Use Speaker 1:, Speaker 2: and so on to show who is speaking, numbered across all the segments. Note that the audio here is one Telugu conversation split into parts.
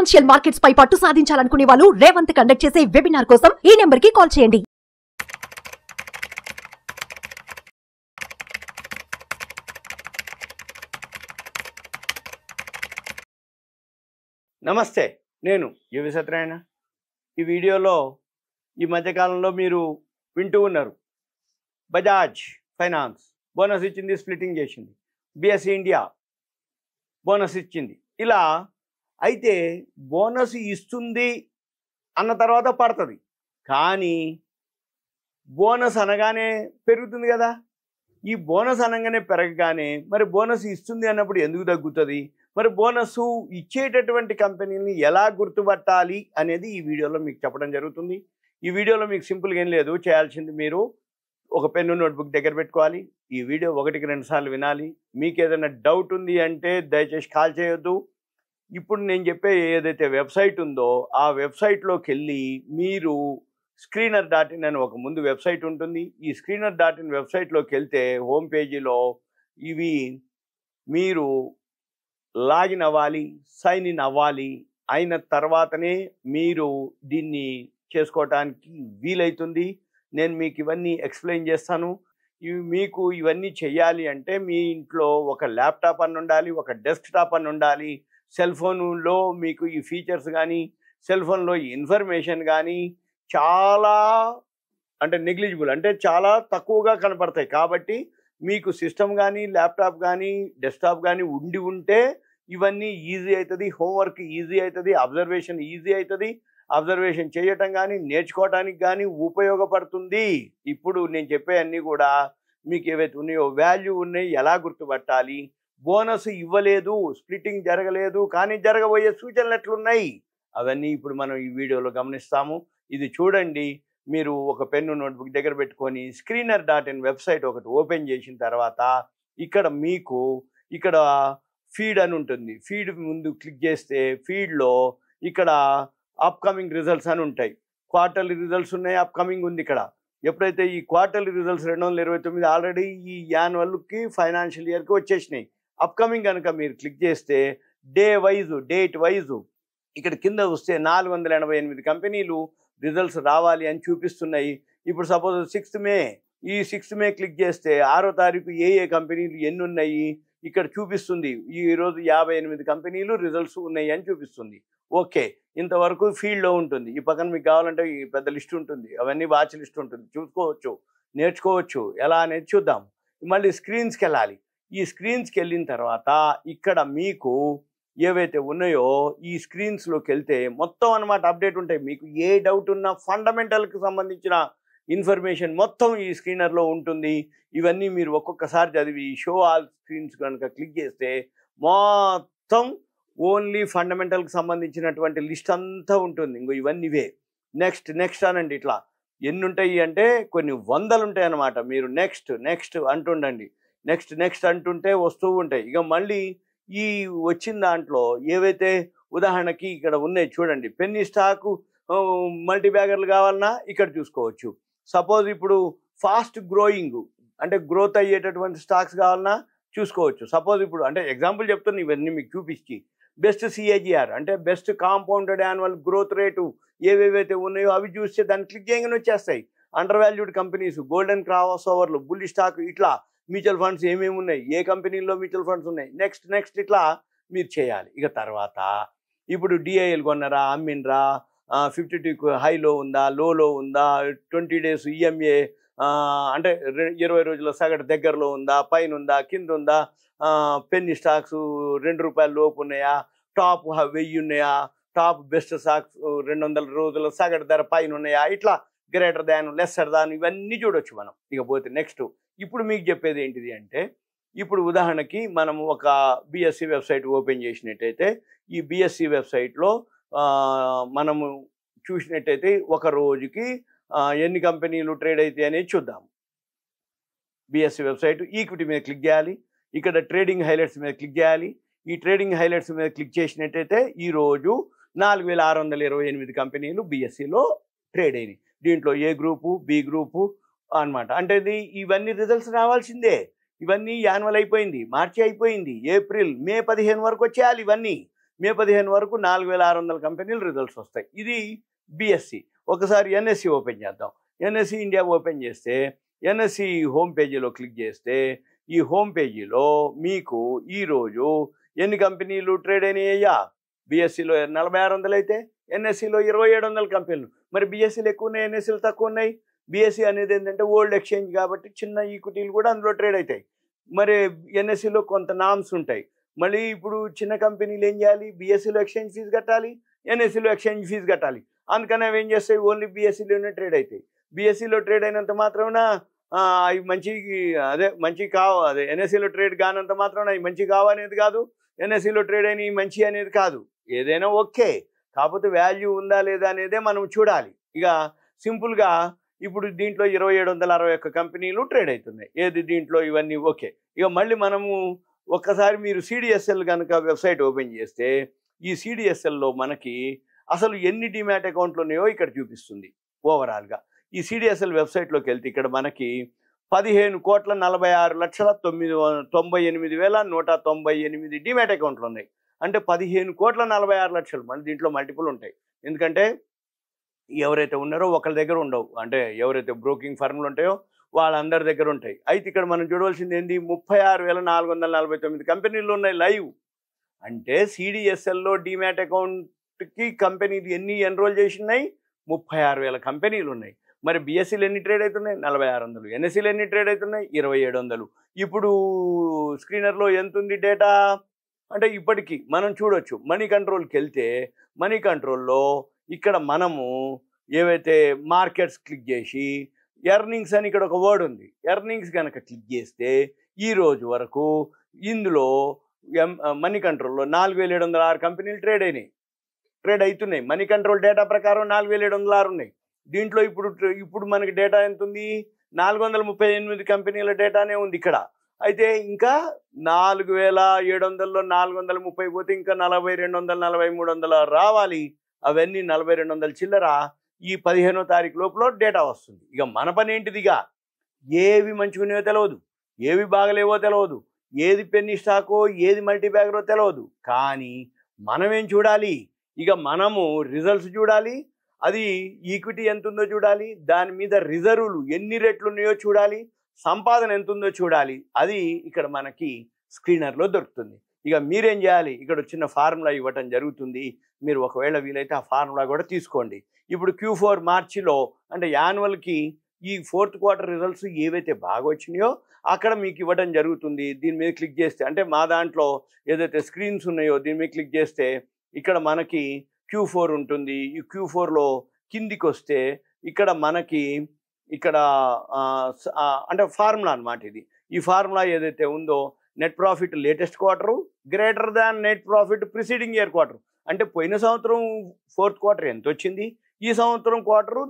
Speaker 1: ఫైనాన్షియల్ మార్కెట్స్ పై పట్టు సాధించాలనుకునే వాళ్ళు రేవంత్ కండక్ట్ చేసే వెబినార్ కోసం ఈ నెంబర్ కి కాల్ చేయండి.
Speaker 2: నమస్తే, నేను యువి సత్యనారాయణ. ఈ వీడియోలో ఈ మధ్యకాలంలో మీరు వింటూ ఉన్నారు, బజాజ్ ఫైనాన్స్ బోనస్ ఇచ్చింది, స్ప్లిట్టింగ్ చేసింది, బిఎస్సి ఇండియా బోనస్ ఇచ్చింది. ఇలా అయితే బోనస్ ఇస్తుంది అన్న తర్వాత పడుతుంది, కానీ బోనస్ అనగానే పెరుగుతుంది కదా. ఈ బోనస్ అనగానే పెరగగానే మరి బోనస్ ఇస్తుంది అన్నప్పుడు ఎందుకు తగ్గుతుంది, మరి బోనస్ ఇచ్చేటటువంటి కంపెనీని ఎలా గుర్తుపట్టాలి అనేది ఈ వీడియోలో మీకు చెప్పడం జరుగుతుంది. ఈ వీడియోలో మీకు సింపుల్గా ఏం లేదు, చేయాల్సింది మీరు ఒక పెన్ను నోట్బుక్ దగ్గర పెట్టుకోవాలి. ఈ వీడియో 1-2 సార్లు వినాలి. మీకు ఏదైనా డౌట్ ఉంది అంటే దయచేసి కాల్ చేయొద్దు. ఇప్పుడు నేను చెప్పే ఏదైతే వెబ్సైట్ ఉందో ఆ వెబ్సైట్లోకి వెళ్ళి మీరు screener.in అని ఒక ముందు వెబ్సైట్ ఉంటుంది. ఈ screener.in వెబ్సైట్లోకి వెళ్తే హోమ్ పేజీలో ఇవి మీరు లాగిన్ అవ్వాలి, సైన్ ఇన్ అవ్వాలి. అయిన తర్వాతనే మీరు దీన్ని చేసుకోవటానికి వీలవుతుంది. నేను మీకు ఇవన్నీ ఎక్స్ప్లెయిన్ చేస్తాను. మీకు ఇవన్నీ చేయాలి అంటే మీ ఇంట్లో ఒక ల్యాప్టాప్ అని ఉండాలి, ఒక డెస్క్టాప్ అని ఉండాలి. సెల్ ఫోన్లో మీకు ఈ ఫీచర్స్ కానీ, సెల్ ఫోన్లో ఈ ఇన్ఫర్మేషన్ కానీ చాలా అంటే నెగ్లిజిబుల్, అంటే చాలా తక్కువగా కనపడతాయి. కాబట్టి మీకు సిస్టమ్ కానీ, ల్యాప్టాప్ కానీ, డెస్క్టాప్ కానీ ఉంటే ఇవన్నీ ఈజీ అవుతుంది, హోంవర్క్ ఈజీ అవుతుంది, అబ్జర్వేషన్ ఈజీ అవుతుంది. అబ్జర్వేషన్ చేయటం కానీ, నేర్చుకోవటానికి కానీ ఉపయోగపడుతుంది. ఇప్పుడు నేను చెప్పే అన్నీ కూడా మీకు ఏవైతే ఉన్నాయో వాల్యూ ఉన్నాయి, ఎలా గుర్తుపట్టాలి, బోనస్ ఇవ్వలేదు, స్ప్లిట్టింగ్ జరగలేదు కానీ జరగబోయే సూచనలు ఎట్లున్నాయి, అవన్నీ ఇప్పుడు మనం ఈ వీడియోలో గమనిస్తాము. ఇది చూడండి. మీరు ఒక పెన్ను నోట్బుక్ దగ్గర పెట్టుకొని screener.in వెబ్సైట్ ఒకటి ఓపెన్ చేసిన తర్వాత ఇక్కడ ఫీడ్ అని ఉంటుంది. ఫీడ్ ముందు క్లిక్ చేస్తే ఫీడ్లో ఇక్కడ అప్కమింగ్ రిజల్ట్స్ అని ఉంటాయి. క్వార్టర్లీ రిజల్ట్స్ ఉన్నాయి, అప్కమింగ్ ఉంది. ఇక్కడ ఎప్పుడైతే ఈ క్వార్టర్లీ రిజల్ట్స్ 2029 ఆల్రెడీ ఈ యాన్యువల్కి ఫైనాన్షియల్ ఇయర్కి వచ్చేసినాయి. అప్కమింగ్ కనుక మీరు క్లిక్ చేస్తే డేట్ వైజు ఇక్కడ కింద వస్తే 488 కంపెనీలు రిజల్ట్స్ రావాలి అని చూపిస్తున్నాయి. ఇప్పుడు సపోజ్ 6th మే, ఈ 6th మే క్లిక్ చేస్తే 6వ తారీఖు ఏ కంపెనీలు ఎన్ని ఉన్నాయి ఇక్కడ చూపిస్తుంది. ఈరోజు 58 కంపెనీలు రిజల్ట్స్ ఉన్నాయి అని చూపిస్తుంది. ఓకే, ఇంతవరకు ఫీల్డ్లో ఉంటుంది. ఈ పక్కన మీకు కావాలంటే ఈ పెద్ద లిస్ట్ ఉంటుంది, అవన్నీ వాచ్ లిస్ట్ ఉంటుంది, చూసుకోవచ్చు, నేర్చుకోవచ్చు. ఎలా అనేది చూద్దాం. మళ్ళీ స్క్రీన్స్కి వెళ్ళాలి. ఈ స్క్రీన్స్కి వెళ్ళిన తర్వాత ఇక్కడ మీకు ఏవైతే ఉన్నాయో ఈ స్క్రీన్స్లోకి వెళ్తే మొత్తం అన్నమాట అప్డేట్ ఉంటాయి. మీకు ఏ డౌట్ ఉన్నా ఫండమెంటల్కి సంబంధించిన ఇన్ఫర్మేషన్ మొత్తం ఈ స్క్రీనర్లో ఉంటుంది. ఇవన్నీ మీరు ఒక్కొక్కసారి చదివి షో ఆల్ స్క్రీన్స్ కనుక క్లిక్ చేస్తే మొత్తం ఓన్లీ ఫండమెంటల్కి సంబంధించినటువంటి లిస్ట్ అంతా ఉంటుంది. ఇంకో ఇవన్నీ ఇవే. నెక్స్ట్ అనండి. ఇట్లా ఎన్ని ఉంటాయి అంటే కొన్ని వందలు ఉంటాయి అన్నమాట. మీరు నెక్స్ట్ అంటుండండి. నెక్స్ట్ అంటుంటే వస్తూ ఉంటాయి. ఇక మళ్ళీ ఈ వచ్చిన దాంట్లో ఏవైతే ఉదాహరణకి ఇక్కడ ఉన్నాయి చూడండి, పెన్నీ స్టాకు మల్టీ బ్యాగర్లు కావాలన్నా ఇక్కడ చూసుకోవచ్చు. సపోజ్ ఇప్పుడు ఫాస్ట్ గ్రోయింగ్ అంటే గ్రోత్ అయ్యేటటువంటి స్టాక్స్ కావాలన్నా చూసుకోవచ్చు. సపోజ్ ఇప్పుడు అంటే ఎగ్జాంపుల్ చెప్తున్నా, ఇవన్నీ మీకు చూపించి బెస్ట్ CAGR అంటే best compounded annual growth rate ఏవేవైతే ఉన్నాయో అవి చూస్తే దాన్ని క్లిక్ చేయగానే వచ్చేస్తాయి. Under valued companies, golden cross ఓవర్లు, బుల్లి స్టాక్, ఇట్లా మ్యూచువల్ ఫండ్స్ ఏమేమి ఉన్నాయి, ఏ కంపెనీల్లో మ్యూచువల్ ఫండ్స్ ఉన్నాయి, నెక్స్ట్ ఇట్లా మీరు చేయాలి. ఇక తర్వాత ఇప్పుడు DIL కొన్నారా, అమ్మినరా, 52 హైలో ఉందా, లోలో ఉందా, 20 days EMA అంటే 20 రోజుల సగటు దగ్గరలో ఉందా, పైన ఉందా, కింద ఉందా, పెన్నీ స్టాక్స్ ₹2 లోపు ఉన్నాయా, టాప్ 1000 ఉన్నాయా, టాప్ బెస్ట్ స్టాక్స్ 200 రోజుల సగటు ధర పైన ఉన్నాయా, ఇట్లా గ్రేటర్ దాన్, లెస్సర్ దాన్, ఇవన్నీ చూడొచ్చు మనం. ఇకపోతే నెక్స్ట్ ఇప్పుడు మీకు చెప్పేది ఏంటిది అంటే, ఇప్పుడు ఉదాహరణకి మనము ఒక BSE వెబ్సైట్ ఓపెన్ చేసినట్టయితే ఈ BSE వెబ్సైట్లో మనము చూసినట్టయితే ఒక రోజుకి ఎన్ని కంపెనీలు ట్రేడ్ అవుతాయి అనేది చూద్దాం. BSE వెబ్సైట్ ఈక్విటీ మీద క్లిక్ చేయాలి. ఇక్కడ ట్రేడింగ్ హైలైట్స్ మీద క్లిక్ చేయాలి. ఈ ట్రేడింగ్ హైలైట్స్ మీద క్లిక్ చేసినట్టయితే ఈరోజు 4628 కంపెనీలు BSEలో ట్రేడ్ అయినాయి. దీంట్లో A గ్రూపు, B గ్రూపు అన్నమాట. అంటే ఇవన్నీ రిజల్ట్స్ రావాల్సిందే. ఇవన్నీ యాన్యువల్ అయిపోయింది, మార్చి అయిపోయింది, ఏప్రిల్, మే 15 వరకు వచ్చేయాలి. ఇవన్నీ మే 15 వరకు 4600 కంపెనీలు రిజల్ట్స్ వస్తాయి. ఇది బిఎస్సి. ఒకసారి ఎన్ఎస్సి ఓపెన్ చేద్దాం. ఎన్ఎస్సి ఇండియా ఓపెన్ చేస్తే ఎన్ఎస్సి హోమ్ పేజీలో క్లిక్ చేస్తే ఈ హోమ్ పేజీలో మీకు ఈరోజు ఎన్ని కంపెనీలు ట్రేడ్ అయినాయ్యా? బిఎస్సిలో 4600 అయితే ఎన్ఎస్సిలో 2700 కంపెనీలు. మరి బిఎస్సిలు ఎక్కువ ఉన్నాయి, ఎన్ఎస్సిలు తక్కువ ఉన్నాయి. బిఎస్సి అనేది ఏంటంటే ఓల్డ్ ఎక్స్చేంజ్ కాబట్టి చిన్న ఈక్విటీలు కూడా అందులో ట్రేడ్ అవుతాయి. మరి ఎన్ఎస్సిలో కొంత నామ్స్ ఉంటాయి. మళ్ళీ ఇప్పుడు చిన్న కంపెనీలు ఏం చేయాలి? బిఎస్సిలో ఎక్స్చేంజ్ ఫీజు కట్టాలి, ఎన్ఎస్సిలో ఎక్స్చేంజ్ ఫీజు కట్టాలి. అందుకని అవి ఏం చేస్తాయి? ఓన్లీ బిఎస్సిలోనే ట్రేడ్ అవుతాయి. బిఎస్సిలో ట్రేడ్ అయినంత మాత్రాన అవి మంచి కావు, అదే ఎన్ఎస్సిలో ట్రేడ్ కానంత మాత్రాన అవి మంచి కావు అనేది కాదు, ఎన్ఎస్సిలో ట్రేడ్ అయిన మంచి అనేది కాదు. ఏదైనా ఓకే, కాకపోతే వాల్యూ ఉందా లేదా అనేదే మనం చూడాలి. ఇక సింపుల్గా ఇప్పుడు దీంట్లో 2761 కంపెనీలు ట్రేడ్ అవుతున్నాయి. ఏది దీంట్లో ఇవన్నీ ఓకే. ఇక మళ్ళీ మనము ఒక్కసారి మీరు సిడిఎస్ఎల్ కనుక వెబ్సైట్ ఓపెన్ చేస్తే ఈ సిడిఎస్ఎల్లో మనకి అసలు ఎన్ని డిమాట్ అకౌంట్లు ఉన్నాయో ఇక్కడ చూపిస్తుంది ఓవరాల్గా. ఈ సిడిఎస్ఎల్ వెబ్సైట్లోకి వెళ్తే ఇక్కడ మనకి 15,46,998,198 డిమాట్ అకౌంట్లు ఉన్నాయి. అంటే 15,46,00,000. మన దీంట్లో మల్టిపుల్ ఉంటాయి. ఎందుకంటే ఎవరైతే ఉన్నారో ఒకరి దగ్గర ఉండవు, అంటే ఎవరైతే బ్రోకింగ్ ఫర్మ్లు ఉంటాయో వాళ్ళందరి దగ్గర ఉంటాయి. అయితే ఇక్కడ మనం చూడవలసింది ఏంటి? 36,449 కంపెనీలు ఉన్నాయి లైవ్. అంటే సిడిఎస్ఎల్లో డిమాట్ అకౌంట్కి కంపెనీలు ఎన్ని ఎన్రోల్ చేసి ఉన్నాయి? 36,000 కంపెనీలు ఉన్నాయి. మరి బిఎస్సీలు ఎన్ని ట్రేడ్ అవుతున్నాయి? 4600. ఎన్ఎస్సీలు ఎన్ని ట్రేడ్ అవుతున్నాయి? 2700. ఇప్పుడు స్క్రీనర్లో ఎంత ఉంది డేటా అంటే ఇప్పటికీ మనం చూడొచ్చు. మనీ కంట్రోల్కి వెళ్తే మనీ కంట్రోల్లో ఇక్కడ మనము ఏవైతే మార్కెట్స్ క్లిక్ చేసి ఎర్నింగ్స్ అని ఇక్కడ ఒక వర్డ్ ఉంది. ఎర్నింగ్స్ కనుక క్లిక్ చేస్తే ఈ రోజు వరకు ఇందులో మనీ కంట్రోల్లో 4,706 కంపెనీలు ట్రేడ్ అవుతున్నాయి. మనీ కంట్రోల్ డేటా ప్రకారం 4,706 ఉన్నాయి. దీంట్లో ఇప్పుడు మనకి డేటా ఎంత ఉంది? 438 కంపెనీల డేటానే ఉంది ఇక్కడ. అయితే ఇంకా 4,700లో 430 పోతే ఇంకా 40, 200, 40, 300 రావాలి. అవన్నీ 40, 200 చిల్లర ఈ 15వ తారీఖు లోపల డేటా వస్తుంది. ఇక మన పని ఏంటిదిగా? ఏవి మంచిగున్నాయో తెలియదు, ఏవి బాగలేవో తెలియదు, ఏది పెన్నీ స్టాకో ఏది మల్టీ బ్యాగరో తెలియదు. కానీ మనమేం చూడాలి? ఇక మనము రిజల్ట్స్ చూడాలి, అది ఈక్విటీ ఎంత ఉందో చూడాలి, దాని మీద రిజర్వులు ఎన్ని రెట్లు ఉన్నాయో చూడాలి, సంపాదన ఎంత ఉందో చూడాలి. అది ఇక్కడ మనకి స్క్రీనర్లో దొరుకుతుంది. ఇక మీరేం చేయాలి? ఇక్కడ చిన్న ఫార్ములా ఇవ్వటం జరుగుతుంది. మీరు ఒకవేళ వీలైతే ఆ ఫార్ములా కూడా తీసుకోండి. ఇప్పుడు Q4 మార్చిలో అంటే యాన్యువల్కి ఈ 4th క్వార్టర్ రిజల్ట్స్ ఏవైతే బాగా వచ్చినాయో అక్కడ మీకు ఇవ్వడం జరుగుతుంది. దీని మీద క్లిక్ చేస్తే అంటే మా దాంట్లో ఏదైతే స్క్రీన్స్ ఉన్నాయో దీని మీద క్లిక్ చేస్తే ఇక్కడ మనకి Q4 ఉంటుంది. ఈ Q4లో కిందికి వస్తే ఇక్కడ మనకి అంటే ఫార్ములా అన్నమాట ఇది. ఈ ఫార్ములా ఏదైతే ఉందో net profit latest quarter greater than net profit preceding year quarter. అంటే పోయిన సంవత్సరం 4th క్వార్టర్ ఎంత వచ్చింది, ఈ సంవత్సరం క్వార్టరు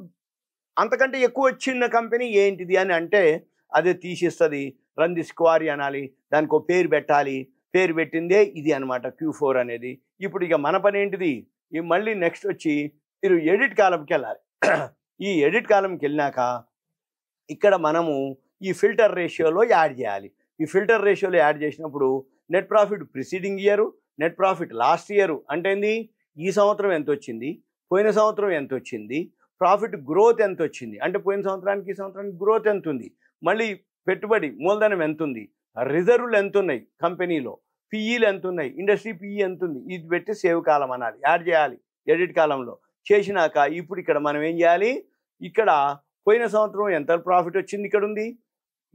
Speaker 2: అంతకంటే ఎక్కువ వచ్చిన కంపెనీ ఏంటిది అని అంటే అదే తీసిస్తుంది. రన్ దిస్ క్వారీ అనాలి, దానికి ఒక పేరు పెట్టాలి. పేరు పెట్టిందే ఇది అనమాట Q4 అనేది. ఇప్పుడు ఇక మన పని ఏంటిది? ఈ మళ్ళీ నెక్స్ట్ వచ్చి మీరు ఎడిట్ కాలంకి వెళ్ళాలి. ఈ ఎడిట్ కాలంకి వెళ్ళినాక ఇక్కడ మనము ఈ ఫిల్టర్ రేషియోలో యాడ్ చేయాలి. ఈ ఫిల్టర్ రేషియోలో యాడ్ చేసినప్పుడు net profit preceding year, net profit last year అంటే ఏంది? ఈ సంవత్సరం ఎంత వచ్చింది, పోయిన సంవత్సరం ఎంత వచ్చింది, ప్రాఫిట్ గ్రోత్ ఎంత వచ్చింది అంటే పోయిన సంవత్సరానికి ఈ సంవత్సరానికి గ్రోత్ ఎంత ఉంది, మళ్ళీ పెట్టుబడి మూలధనం ఎంత ఉంది, రిజర్వులు ఎంత ఉన్నాయి కంపెనీలో, పిఈలు ఎంత ఉన్నాయి, ఇండస్ట్రీ పిఈ ఎంత ఉంది, ఇది పెట్టి సేవ్ కాలం అనాలి, యాడ్ చేయాలి ఎడిట్ కాలంలో. చేసినాక ఇప్పుడు ఇక్కడ మనం ఏం చేయాలి? ఇక్కడ పోయిన సంవత్సరం ఎంత ప్రాఫిట్ వచ్చింది ఇక్కడ ఉంది,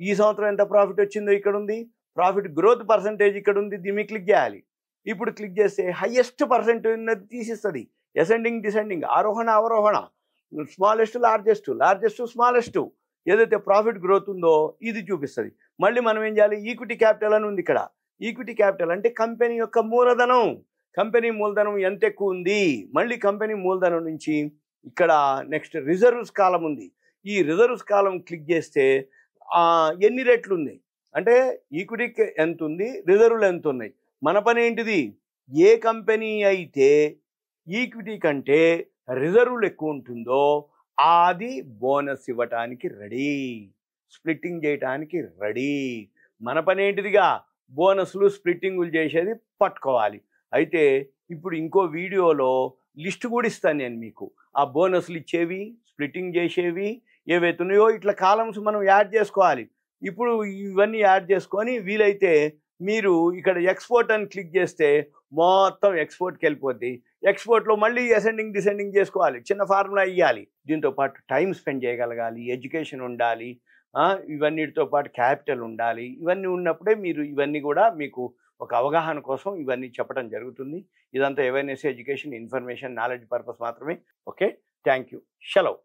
Speaker 2: ఈ సంవత్సరం ఎంత ప్రాఫిట్ వచ్చిందో ఇక్కడ ఉంది, ప్రాఫిట్ గ్రోత్ పర్సంటేజ్ ఇక్కడ ఉంది. దీన్ని క్లిక్ చేయాలి. ఇప్పుడు క్లిక్ చేస్తే హైయెస్ట్ పర్సెంటేజ్ ఉన్నది తీసిస్తుంది. అసెండింగ్ డిసెండింగ్, ఆరోహణ అవరోహణ, స్మాలెస్ట్ లార్జెస్ట్, లార్జెస్ట్ స్మాలెస్ట్, ఏదైతే ప్రాఫిట్ గ్రోత్ ఉందో ఇది చూపిస్తుంది. మళ్ళీ మనం ఏం చేయాలి? ఈక్విటీ క్యాపిటల్ అని ఉంది ఇక్కడ. ఈక్విటీ క్యాపిటల్ అంటే కంపెనీ యొక్క మూలధనం. కంపెనీ మూలధనం ఎంత ఎక్కువ ఉంది, మళ్ళీ కంపెనీ మూలధనం నుంచి ఇక్కడ నెక్స్ట్ రిజర్వ్స్ కాలం ఉంది. ఈ రిజర్వ్స్ కాలం క్లిక్ చేస్తే ఎన్ని రెట్లు ఉంది అంటే ఈక్విటీకి ఎంత ఉంది, రిజర్వులు ఎంత ఉన్నాయి. మన పని ఏంటిది? ఏ కంపెనీ అయితే ఈక్విటీ కంటే రిజర్వులు ఎక్కువ ఉంటుందో అది బోనస్ ఇవ్వటానికి రెడీ, స్ప్లిట్టింగ్ చేయటానికి రెడీ. మన పని ఏంటిదిగా? బోనస్లు స్ప్లిట్టింగులు చేసేది పట్టుకోవాలి. అయితే ఇప్పుడు ఇంకో వీడియోలో లిస్ట్ కూడా ఇస్తాను నేను మీకు. ఆ బోనస్లు ఇచ్చేవి, స్ప్లిట్టింగ్ చేసేవి ఏవైతే ఉన్నాయో ఇట్లా కాలమ్స్ మనం యాడ్ చేసుకోవాలి. ఇప్పుడు ఇవన్నీ యాడ్ చేసుకొని వీలైతే మీరు ఇక్కడ ఎక్స్పోర్ట్ అని క్లిక్ చేస్తే మొత్తం ఎక్స్పోర్ట్కి వెళ్ళిపోద్ది. ఎక్స్పోర్ట్లో మళ్ళీ అసెండింగ్ డిసెండింగ్ చేసుకోవాలి, చిన్న ఫార్ములా ఇవ్వాలి. దీంతో పాటు టైం స్పెండ్ చేయగలగాలి, ఎడ్యుకేషన్ ఉండాలి, ఇవన్నిటితో పాటు క్యాపిటల్ ఉండాలి. ఇవన్నీ ఉన్నప్పుడే మీరు ఇవన్నీ కూడా మీకు ఒక అవగాహన కోసం ఇవన్నీ చెప్పడం జరుగుతుంది. ఇదంతా awareness, education, information, knowledge purpose మాత్రమే. Okay, thank you. సెలవు.